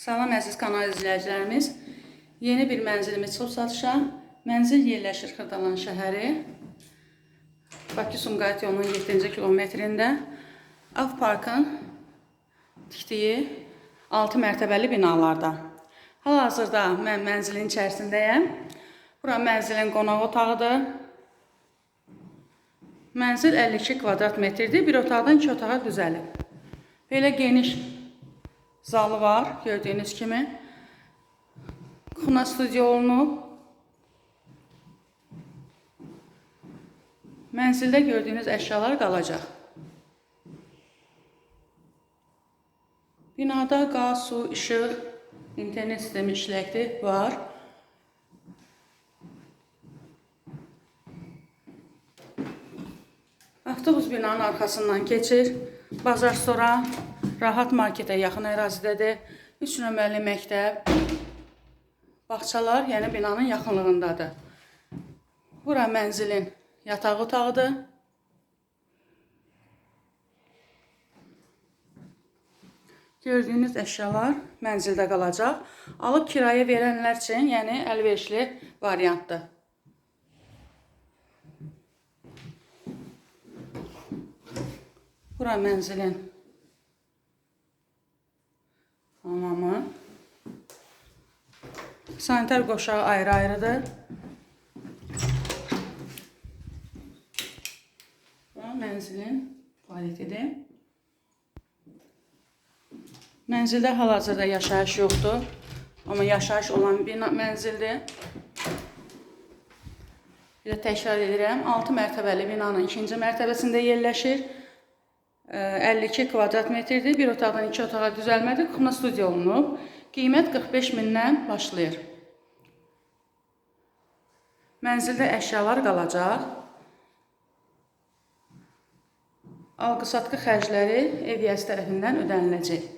Salam əziz kanal izləyicilərimiz. Yeni bir mənzilimiz çıxıb satışa. Mənzil yerləşir Xırdalan şəhəri. Bakı-Sumqayıt yolunun 7-ci kilometrində. Avparkın tikdiyi 6 mərtəbəli binalarda. Hal-hazırda mən mənzilin içərisindəyəm. Bura mənzilin qonaq otağıdır. Mənzil 52 kvadrat metrdir. Bir otaqdan 2 otağa düzəlib. Belə geniş zalı var, gördüyünüz kimi. Kuxna studiya olunub. Mənzildə gördüyünüz əşyalar qalacaq. Binada qaz, su, işıq, internet sistemi işləkdir, var. Avtobus binanın arxasından keçir. Bazar sonra rahat marketə yaxın ərazidədir. 3 nömrəli məktəb, bağçalar, yəni binanın yaxınlığındadır. Bura mənzilin yataq otağıdır. Gördüyünüz əşyalar mənzildə qalacaq. Alıb kirayə verənlər üçün, yəni əlverişli variantdır. Bura mənzilin hamamı. Sanitar qoşağı ayrı-ayrıdır. Bura mənzilin tualetidir. Mənzildə hal-hazırda yaşayış yoxdur. Amma yaşayış olan bir mənzildir. Bir də təkrar edirəm. 6 mərtəbəli binanın 2-ci mərtəbəsində yerləşir. 52 kvadrat metrdir. Bir otaqdan 2 otağa düzəlmədir. Kuxna studiya olunub. Qiymət 45 mindən başlayır. Mənzildə əşyalar qalacaq. Alqı-satqı xərcləri ev yəsi tərəfindən ödəniləcək.